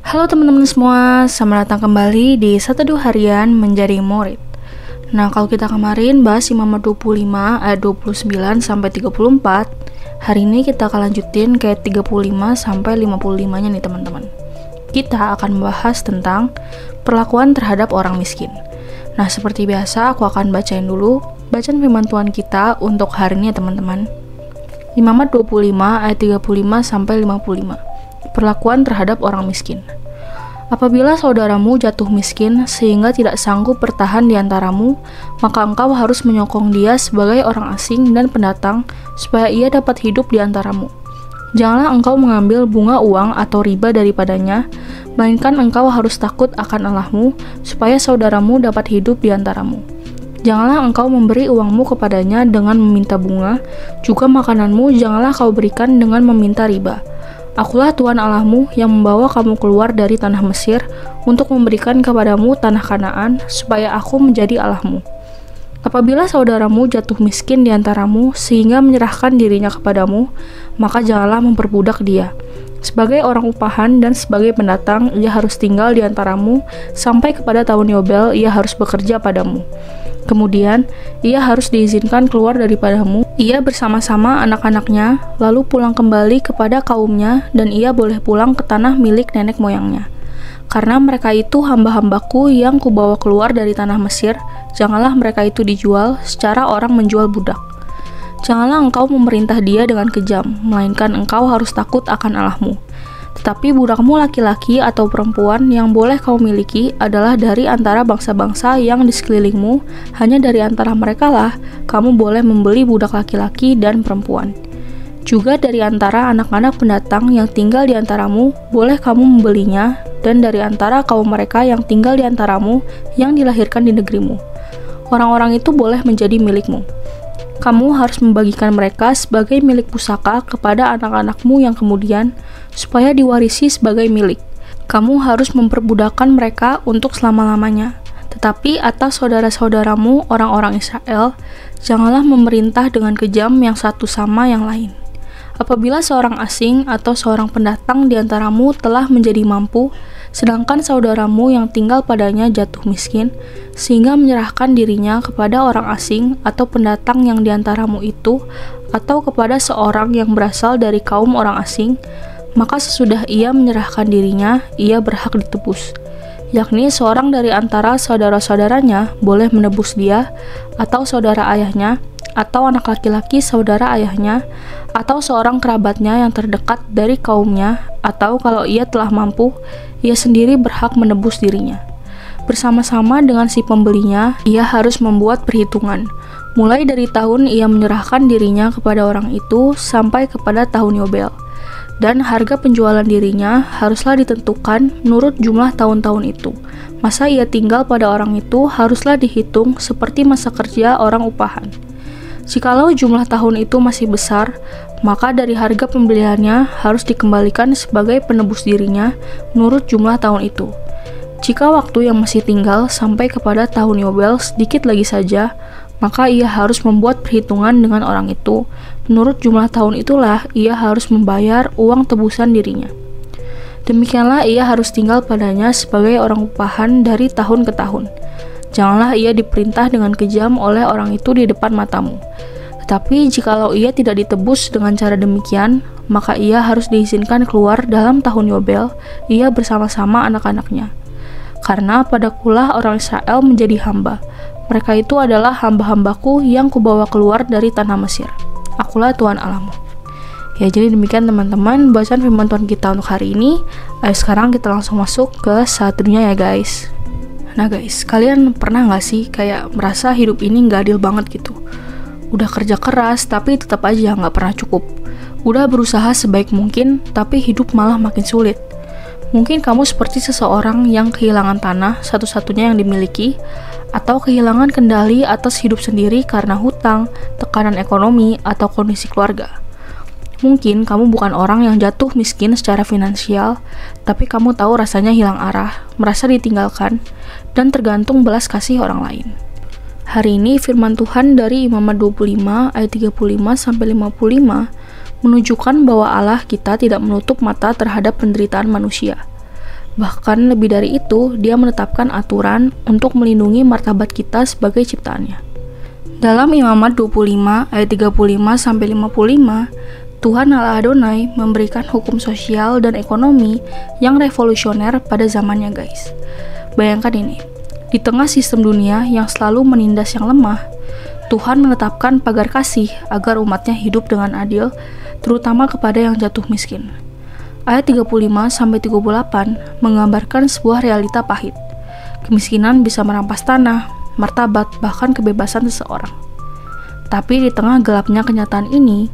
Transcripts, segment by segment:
Halo teman-teman semua, selamat datang kembali di Satu Dua Harian Menjadi Murid. Nah, kalau kita kemarin bahas Imamat 25 ayat 29 sampai 34, hari ini kita akan lanjutin ke ayat 35 sampai 55-nya nih teman-teman. Kita akan membahas tentang perlakuan terhadap orang miskin. Nah, seperti biasa aku akan bacain dulu bacaan firman Tuhan kita untuk hari ini ya teman-teman. Imamat 25 ayat 35 sampai 55. Perlakuan terhadap orang miskin. Apabila saudaramu jatuh miskin sehingga tidak sanggup bertahan di antaramu, maka engkau harus menyokong dia sebagai orang asing dan pendatang supaya ia dapat hidup di antaramu. Janganlah engkau mengambil bunga uang atau riba daripadanya, melainkan engkau harus takut akan Allahmu supaya saudaramu dapat hidup di antaramu. Janganlah engkau memberi uangmu kepadanya dengan meminta bunga, juga makananmu janganlah kau berikan dengan meminta riba. Akulah Tuhan Allahmu yang membawa kamu keluar dari tanah Mesir untuk memberikan kepadamu tanah Kanaan, supaya aku menjadi Allahmu. Apabila saudaramu jatuh miskin di antaramu sehingga menyerahkan dirinya kepadamu, maka janganlah memperbudak dia. Sebagai orang upahan dan sebagai pendatang, ia harus tinggal di antaramu sampai kepada tahun Yobel, ia harus bekerja padamu. Kemudian, ia harus diizinkan keluar daripadamu, ia bersama-sama anak-anaknya, lalu pulang kembali kepada kaumnya, dan ia boleh pulang ke tanah milik nenek moyangnya. Karena mereka itu hamba-hambaku yang kubawa keluar dari tanah Mesir, janganlah mereka itu dijual secara orang menjual budak. Janganlah engkau memerintah dia dengan kejam, melainkan engkau harus takut akan Allahmu. Tetapi budakmu laki-laki atau perempuan yang boleh kau miliki adalah dari antara bangsa-bangsa yang di sekelilingmu, hanya dari antara merekalah kamu boleh membeli budak laki-laki dan perempuan. Juga dari antara anak-anak pendatang yang tinggal di antaramu, boleh kamu membelinya, dan dari antara kaum mereka yang tinggal di antaramu yang dilahirkan di negerimu. Orang-orang itu boleh menjadi milikmu. Kamu harus membagikan mereka sebagai milik pusaka kepada anak-anakmu yang kemudian, supaya diwarisi sebagai milik. Kamu harus memperbudakkan mereka untuk selama-lamanya. Tetapi atas saudara-saudaramu, orang-orang Israel, janganlah memerintah dengan kejam yang satu sama yang lain. Apabila seorang asing atau seorang pendatang di antaramu telah menjadi mampu, sedangkan saudaramu yang tinggal padanya jatuh miskin, sehingga menyerahkan dirinya kepada orang asing atau pendatang yang di antaramu itu, atau kepada seorang yang berasal dari kaum orang asing, maka sesudah ia menyerahkan dirinya, ia berhak ditebus. Yakni seorang dari antara saudara-saudaranya boleh menebus dia, atau saudara ayahnya, atau anak laki-laki saudara ayahnya, atau seorang kerabatnya yang terdekat dari kaumnya, atau kalau ia telah mampu, ia sendiri berhak menebus dirinya. Bersama-sama dengan si pembelinya, ia harus membuat perhitungan, mulai dari tahun ia menyerahkan dirinya kepada orang itu sampai kepada tahun Yobel. Dan harga penjualan dirinya haruslah ditentukan menurut jumlah tahun-tahun itu. Masa ia tinggal pada orang itu haruslah dihitung seperti masa kerja orang upahan. Jikalau jumlah tahun itu masih besar, maka dari harga pembeliannya harus dikembalikan sebagai penebus dirinya menurut jumlah tahun itu. Jika waktu yang masih tinggal sampai kepada tahun Yobel sedikit lagi saja, maka ia harus membuat perhitungan dengan orang itu. Menurut jumlah tahun itulah ia harus membayar uang tebusan dirinya. Demikianlah ia harus tinggal padanya sebagai orang upahan dari tahun ke tahun. Janganlah ia diperintah dengan kejam oleh orang itu di depan matamu. Tetapi jikalau ia tidak ditebus dengan cara demikian, maka ia harus diizinkan keluar dalam tahun Yobel, ia bersama-sama anak-anaknya. Karena padakulah orang Israel menjadi hamba. Mereka itu adalah hamba-hambaku yang kubawa keluar dari tanah Mesir. Akulah Tuhan Allahmu. Ya, jadi demikian teman-teman bacaan firman Tuhan kita untuk hari ini. Ayo sekarang kita langsung masuk ke satunya ya guys. Nah guys, kalian pernah gak sih kayak merasa hidup ini gak adil banget gitu? Udah kerja keras tapi tetap aja gak pernah cukup. Udah berusaha sebaik mungkin tapi hidup malah makin sulit. Mungkin kamu seperti seseorang yang kehilangan tanah satu-satunya yang dimiliki, atau kehilangan kendali atas hidup sendiri karena hutang, tekanan ekonomi, atau kondisi keluarga. Mungkin kamu bukan orang yang jatuh miskin secara finansial, tapi kamu tahu rasanya hilang arah, merasa ditinggalkan, dan tergantung belas kasih orang lain. Hari ini firman Tuhan dari Imamat 25 ayat 35-55 menunjukkan bahwa Allah kita tidak menutup mata terhadap penderitaan manusia. Bahkan lebih dari itu, Dia menetapkan aturan untuk melindungi martabat kita sebagai ciptaannya. Dalam Imamat 25 ayat 35-55, Tuhan Allah Adonai memberikan hukum sosial dan ekonomi yang revolusioner pada zamannya, guys. Bayangkan ini, di tengah sistem dunia yang selalu menindas yang lemah, Tuhan menetapkan pagar kasih agar umatnya hidup dengan adil, terutama kepada yang jatuh miskin. Ayat 35-38 menggambarkan sebuah realita pahit. Kemiskinan bisa merampas tanah, martabat, bahkan kebebasan seseorang. Tapi di tengah gelapnya kenyataan ini,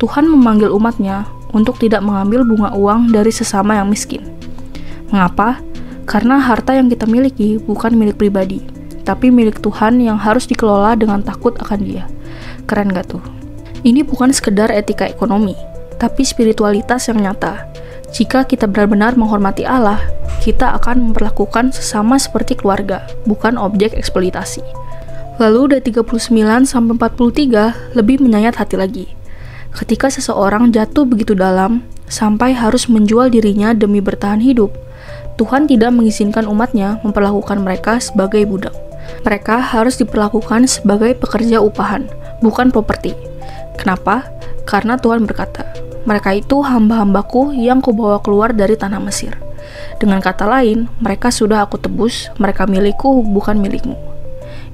Tuhan memanggil umatnya untuk tidak mengambil bunga uang dari sesama yang miskin. Mengapa? Karena harta yang kita miliki bukan milik pribadi, tapi milik Tuhan yang harus dikelola dengan takut akan Dia. Keren gak tuh? Ini bukan sekedar etika ekonomi, tapi spiritualitas yang nyata. Jika kita benar-benar menghormati Allah, kita akan memperlakukan sesama seperti keluarga, bukan objek eksploitasi. Lalu dari 39-43 lebih menyayat hati lagi. Ketika seseorang jatuh begitu dalam, sampai harus menjual dirinya demi bertahan hidup, Tuhan tidak mengizinkan umatnya memperlakukan mereka sebagai budak. Mereka harus diperlakukan sebagai pekerja upahan, bukan properti. Kenapa? Karena Tuhan berkata, mereka itu hamba-hambaku yang kubawa keluar dari tanah Mesir. Dengan kata lain, mereka sudah aku tebus, mereka milikku, bukan milikmu.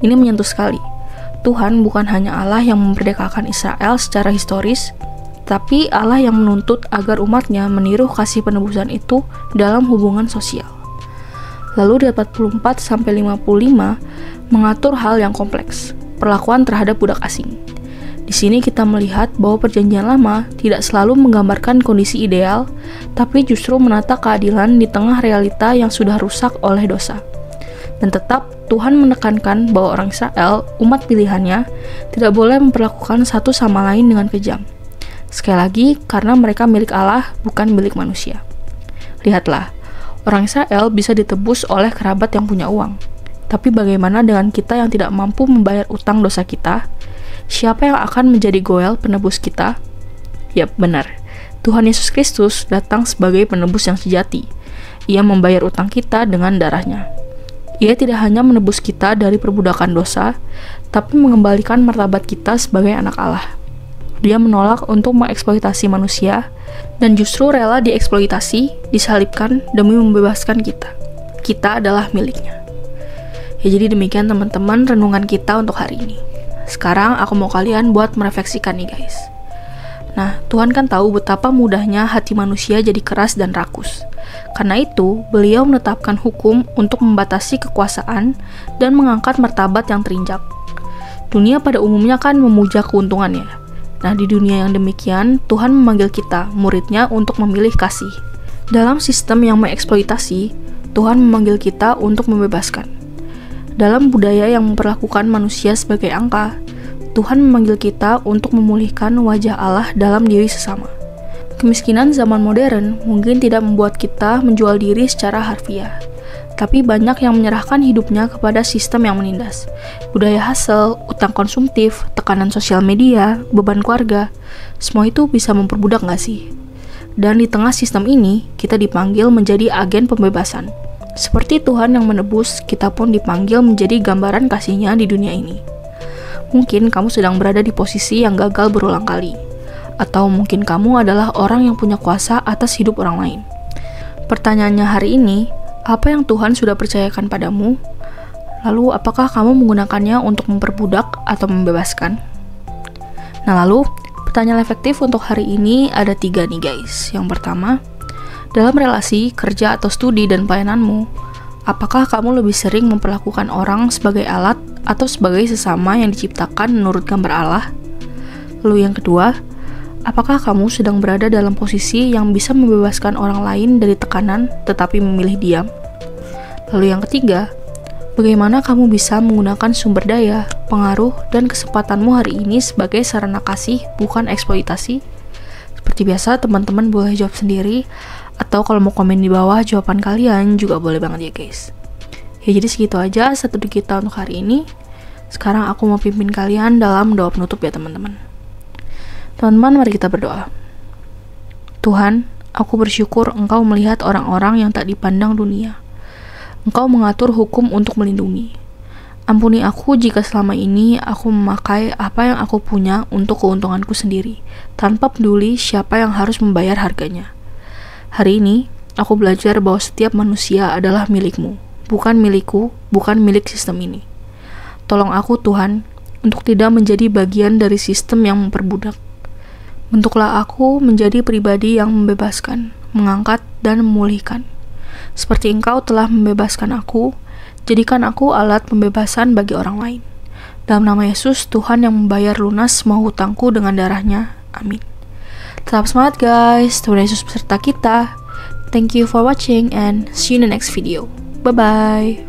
Ini menyentuh sekali. Tuhan bukan hanya Allah yang memerdekakan Israel secara historis, tapi Allah yang menuntut agar umatnya meniru kasih penebusan itu dalam hubungan sosial. Lalu di 44-55 mengatur hal yang kompleks, perlakuan terhadap budak asing. Di sini kita melihat bahwa Perjanjian Lama tidak selalu menggambarkan kondisi ideal, tapi justru menata keadilan di tengah realita yang sudah rusak oleh dosa. Dan tetap Tuhan menekankan bahwa orang Israel, umat pilihannya, tidak boleh memperlakukan satu sama lain dengan kejam. Sekali lagi, karena mereka milik Allah, bukan milik manusia. Lihatlah, orang Israel bisa ditebus oleh kerabat yang punya uang. Tapi bagaimana dengan kita yang tidak mampu membayar utang dosa kita? Siapa yang akan menjadi goel penebus kita? Yap, benar. Tuhan Yesus Kristus datang sebagai penebus yang sejati. Ia membayar utang kita dengan darahnya. Ia tidak hanya menebus kita dari perbudakan dosa, tapi mengembalikan martabat kita sebagai anak Allah. Dia menolak untuk mengeksploitasi manusia, dan justru rela dieksploitasi, disalibkan demi membebaskan kita. Kita adalah miliknya. Ya, jadi demikian teman-teman renungan kita untuk hari ini. Sekarang aku mau kalian buat merefleksikan nih guys. Nah, Tuhan kan tahu betapa mudahnya hati manusia jadi keras dan rakus. Karena itu, beliau menetapkan hukum untuk membatasi kekuasaan dan mengangkat martabat yang terinjak. Dunia pada umumnya kan memuja keuntungannya. Nah, di dunia yang demikian, Tuhan memanggil kita, muridnya, untuk memilih kasih. Dalam sistem yang mengeksploitasi, Tuhan memanggil kita untuk membebaskan. Dalam budaya yang memperlakukan manusia sebagai angka, Tuhan memanggil kita untuk memulihkan wajah Allah dalam diri sesama. Kemiskinan zaman modern mungkin tidak membuat kita menjual diri secara harfiah, tapi banyak yang menyerahkan hidupnya kepada sistem yang menindas. Budaya hasil, utang konsumtif, tekanan sosial media, beban keluarga, semua itu bisa memperbudak nggak sih? Dan di tengah sistem ini, kita dipanggil menjadi agen pembebasan. Seperti Tuhan yang menebus, kita pun dipanggil menjadi gambaran kasih-Nya di dunia ini. Mungkin kamu sedang berada di posisi yang gagal berulang kali, atau mungkin kamu adalah orang yang punya kuasa atas hidup orang lain. Pertanyaannya hari ini, apa yang Tuhan sudah percayakan padamu? Lalu apakah kamu menggunakannya untuk memperbudak atau membebaskan? Nah lalu, pertanyaan efektif untuk hari ini ada 3 nih guys. Yang pertama, dalam relasi, kerja, atau studi dan pelayananmu, apakah kamu lebih sering memperlakukan orang sebagai alat atau sebagai sesama yang diciptakan menurut gambar Allah? Lalu yang kedua, apakah kamu sedang berada dalam posisi yang bisa membebaskan orang lain dari tekanan tetapi memilih diam? Lalu yang ketiga, bagaimana kamu bisa menggunakan sumber daya, pengaruh, dan kesempatanmu hari ini sebagai sarana kasih, bukan eksploitasi? Seperti biasa, teman-teman boleh jawab sendiri, atau kalau mau komen di bawah jawaban kalian juga boleh banget ya guys. Ya jadi segitu aja studi kita untuk hari ini. Sekarang aku mau pimpin kalian dalam doa penutup ya teman-teman. Teman-teman, mari kita berdoa. Tuhan, Aku bersyukur Engkau melihat orang-orang yang tak dipandang dunia. Engkau mengatur hukum untuk melindungi. Ampuni aku jika selama ini aku memakai apa yang aku punya untuk keuntunganku sendiri, tanpa peduli siapa yang harus membayar harganya. Hari ini, aku belajar bahwa setiap manusia adalah milik-Mu, bukan milikku, bukan milik sistem ini. Tolong aku, Tuhan, untuk tidak menjadi bagian dari sistem yang memperbudak. Bentuklah aku menjadi pribadi yang membebaskan, mengangkat, dan memulihkan. Seperti Engkau telah membebaskan aku, jadikan aku alat pembebasan bagi orang lain. Dalam nama Yesus, Tuhan yang membayar lunas semua hutangku dengan darahnya. Amin. Tetap semangat guys, Tuhan Yesus beserta kita. Thank you for watching and see you in the next video. Bye-bye.